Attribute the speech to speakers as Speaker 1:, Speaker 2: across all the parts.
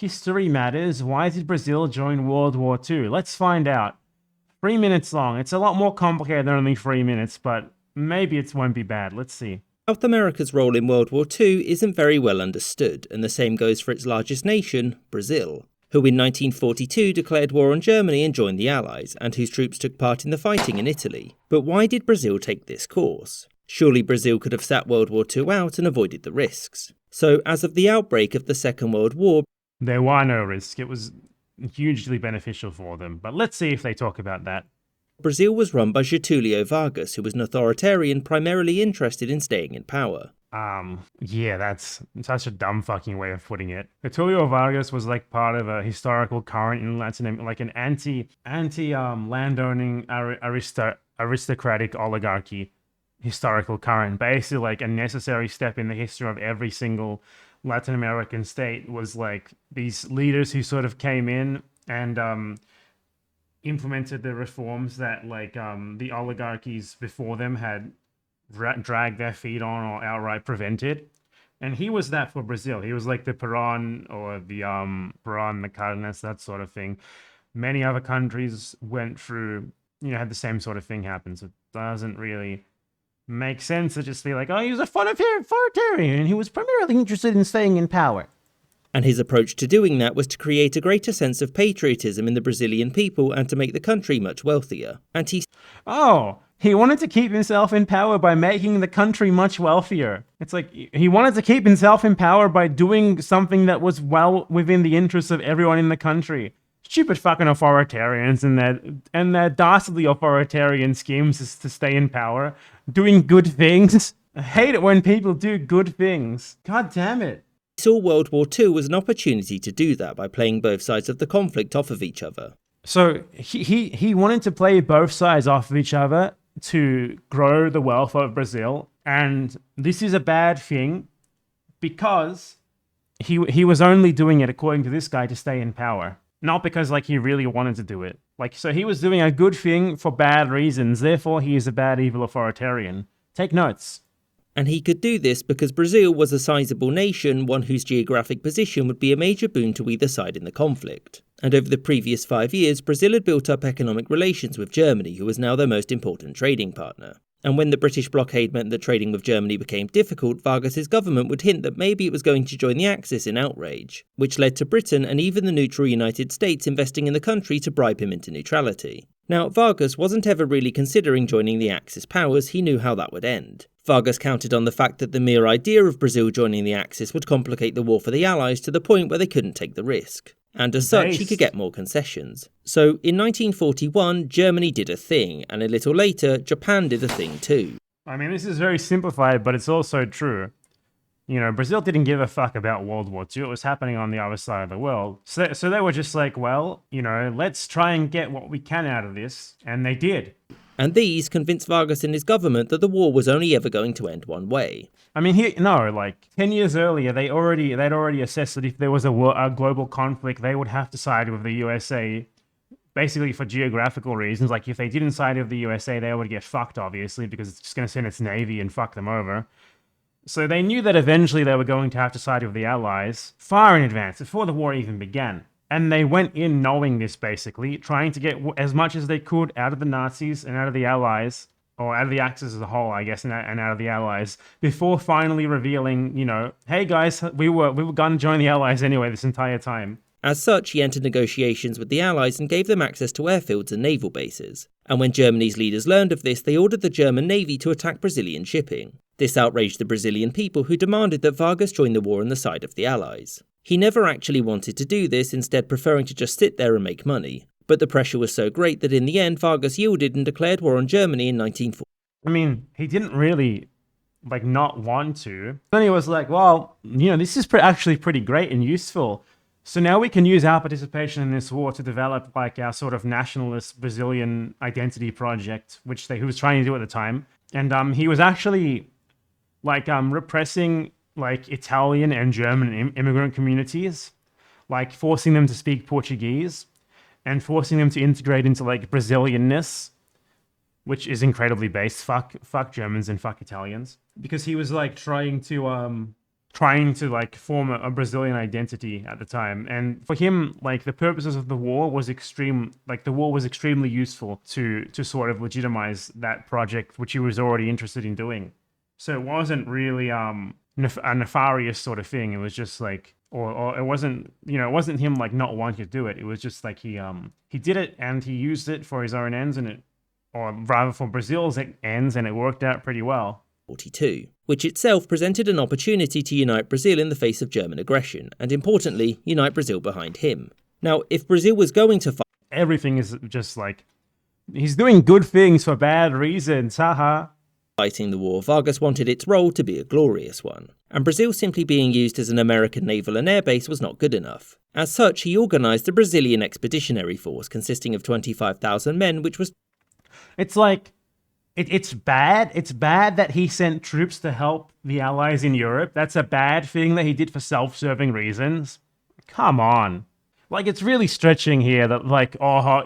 Speaker 1: History matters. Why did Brazil join World War II? Let's find out. 3 minutes long. It's a lot more complicated than only 3 minutes, but maybe it won't be bad. Let's see.
Speaker 2: South America's role in World War II isn't very well understood, and the same goes for its largest nation, Brazil, who in 1942 declared war on Germany and joined the Allies, and whose troops took part in the fighting in Italy. But why did Brazil take this course? Surely Brazil could have sat World War II out and avoided the risks. So, as of the outbreak of the Second World War,
Speaker 1: there were no risks. It was hugely beneficial for them. But let's see if they talk about that.
Speaker 2: Brazil was run by Getulio Vargas, who was an authoritarian primarily interested in staying in power.
Speaker 1: Yeah, that's such a dumb fucking way of putting it. Getulio Vargas was like part of a historical current in Latin America, like an landowning aristocratic oligarchy historical current. Basically, like a necessary step in the history of every single Latin American state was like these leaders who sort of came in and implemented the reforms that like the oligarchies before them had dragged their feet on or outright prevented. And he was that for Brazil. He was like the Peron or the Peron, the Cardenas, that sort of thing. Many other countries went through, had the same sort of thing happen. So it doesn't really make sense to just be like, oh, he was a authoritarian and he was primarily interested in staying in power.
Speaker 2: And his approach to doing that was to create a greater sense of patriotism in the Brazilian people and to make the country much wealthier. And
Speaker 1: he wanted to keep himself in power by making the country much wealthier. It's like he wanted to keep himself in power by doing something that was well within the interests of everyone in the country. Stupid fucking authoritarians and their dastardly authoritarian schemes is to stay in power, doing good things. I hate it when people do good things. God damn it.
Speaker 2: He saw World War II was an opportunity to do that by playing both sides of the conflict off of each other.
Speaker 1: So he wanted to play both sides off of each other to grow the wealth of Brazil. And this is a bad thing because he was only doing it, according to this guy, to stay in power. Not because like he really wanted to do it. So he was doing a good thing for bad reasons. Therefore, he is a bad, evil authoritarian. Take notes.
Speaker 2: And he could do this because Brazil was a sizable nation, one whose geographic position would be a major boon to either side in the conflict. And over the previous 5 years, Brazil had built up economic relations with Germany, who was now their most important trading partner. And when the British blockade meant that trading with Germany became difficult, Vargas's government would hint that maybe it was going to join the Axis in outrage, which led to Britain and even the neutral United States investing in the country to bribe him into neutrality. Now, Vargas wasn't ever really considering joining the Axis powers. He knew how that would end. Vargas counted on the fact that the mere idea of Brazil joining the Axis would complicate the war for the Allies to the point where they couldn't take the risk. And as such, he could get more concessions. So, in 1941, Germany did a thing, and a little later, Japan did a thing too.
Speaker 1: I mean, this is very simplified, but it's also true. Brazil didn't give a fuck about World War II. It was happening on the other side of the world. So they were just like, well, let's try and get what we can out of this. And they did.
Speaker 2: And these convinced Vargas and his government that the war was only ever going to end one way.
Speaker 1: I mean, 10 years earlier, they'd already assessed that if there was a global conflict, they would have to side with the USA, basically for geographical reasons. Like, if they didn't side with the USA, they would get fucked, obviously, because it's just going to send its navy and fuck them over. So they knew that eventually they were going to have to side with the Allies far in advance, before the war even began. And they went in knowing this, basically, trying to get as much as they could out of the Nazis and out of the Allies, or out of the Axis as a whole, I guess, and out of the Allies, before finally revealing, hey guys, we were going to join the Allies anyway this entire time.
Speaker 2: As such, he entered negotiations with the Allies and gave them access to airfields and naval bases. And when Germany's leaders learned of this, they ordered the German Navy to attack Brazilian shipping. This outraged the Brazilian people, who demanded that Vargas join the war on the side of the Allies. He never actually wanted to do this, instead preferring to just sit there and make money. But the pressure was so great that in the end, Vargas yielded and declared war on Germany in 1940.
Speaker 1: I mean, he didn't really, not want to. Then he was like, well, this is actually pretty great and useful. So now we can use our participation in this war to develop, our sort of nationalist Brazilian identity project, which he was trying to do at the time. And he was actually, repressing Italian and German immigrant communities, forcing them to speak Portuguese and forcing them to integrate into Brazilianness, which is incredibly base. Fuck Germans and fuck Italians. Because he was trying to trying to like form a Brazilian identity at the time. And for him, like the purposes of the war was extremely useful to sort of legitimize that project, which he was already interested in doing. So it wasn't really a nefarious sort of thing. It was just like, or it wasn't, it wasn't him like not wanting to do it. It was just like he did it and he used it for his own ends, or rather for Brazil's ends, and it worked out pretty well.
Speaker 2: 42, which itself presented an opportunity to unite Brazil in the face of German aggression, and importantly, unite Brazil behind him. Now, if Brazil was going to fight,
Speaker 1: everything is just like, he's doing good things for bad reasons, haha.
Speaker 2: Fighting the war, Vargas wanted its role to be a glorious one, and Brazil simply being used as an American naval and air base was not good enough. As such, he organised the Brazilian Expeditionary Force consisting of 25,000 men, which was...
Speaker 1: It's like, it's bad. It's bad that he sent troops to help the Allies in Europe. That's a bad thing that he did for self-serving reasons. Come on. Like, it's really stretching here that, like,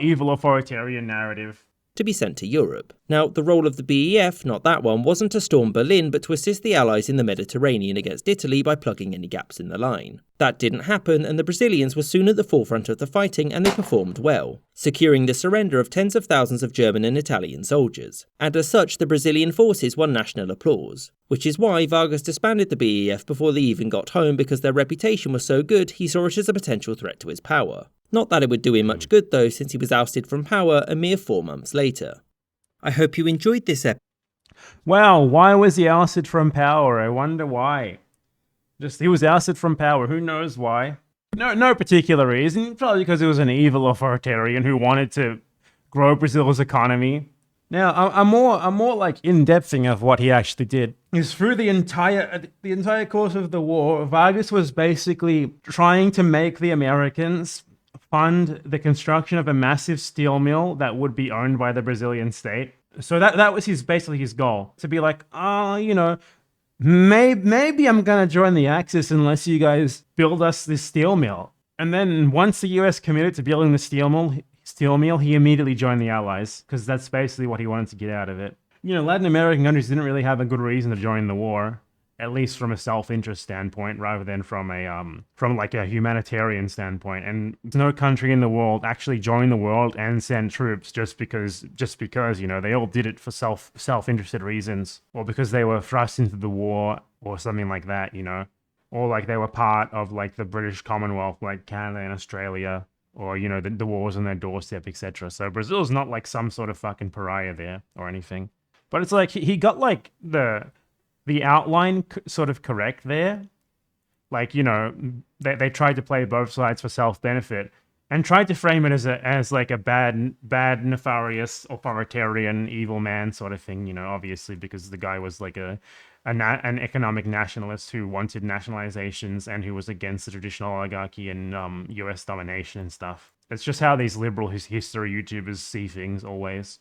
Speaker 1: evil authoritarian narrative.
Speaker 2: To be sent to Europe. Now, the role of the BEF, not that one, wasn't to storm Berlin, but to assist the Allies in the Mediterranean against Italy by plugging any gaps in the line. That didn't happen, and the Brazilians were soon at the forefront of the fighting, and they performed well, securing the surrender of tens of thousands of German and Italian soldiers. And as such, the Brazilian forces won national applause, which is why Vargas disbanded the BEF before they even got home, because their reputation was so good he saw it as a potential threat to his power. Not that it would do him much good though, since he was ousted from power a mere 4 months later. I hope you enjoyed this episode.
Speaker 1: Well, why was he ousted from power? I wonder why. He was ousted from power. Who knows why? No particular reason. Probably because he was an evil authoritarian who wanted to grow Brazil's economy. Now, a more like in-depthing of what he actually did is through the entire course of the war, Vargas was basically trying to make the Americans fund the construction of a massive steel mill that would be owned by the Brazilian state. So that was basically his goal, to be like, maybe I'm gonna join the Axis unless you guys build us this steel mill. And then once the US committed to building the steel mill, he immediately joined the Allies, because that's basically what he wanted to get out of it. Latin American countries didn't really have a good reason to join the war, at least from a self-interest standpoint, rather than from a humanitarian standpoint. And no country in the world actually joined the world and sent troops just because they all did it for self-interested reasons, or because they were thrust into the war or something like that, or like they were part of like the British Commonwealth, like Canada and Australia, or the wars on their doorstep, etc. So Brazil's not like some sort of fucking pariah there or anything. But it's like he got like the outline sort of correct there. Like, they tried to play both sides for self-benefit and tried to frame it as like a bad, nefarious, authoritarian, evil man sort of thing, obviously, because the guy was like an economic nationalist who wanted nationalizations and who was against the traditional oligarchy and US domination and stuff. It's just how these liberal history YouTubers see things always.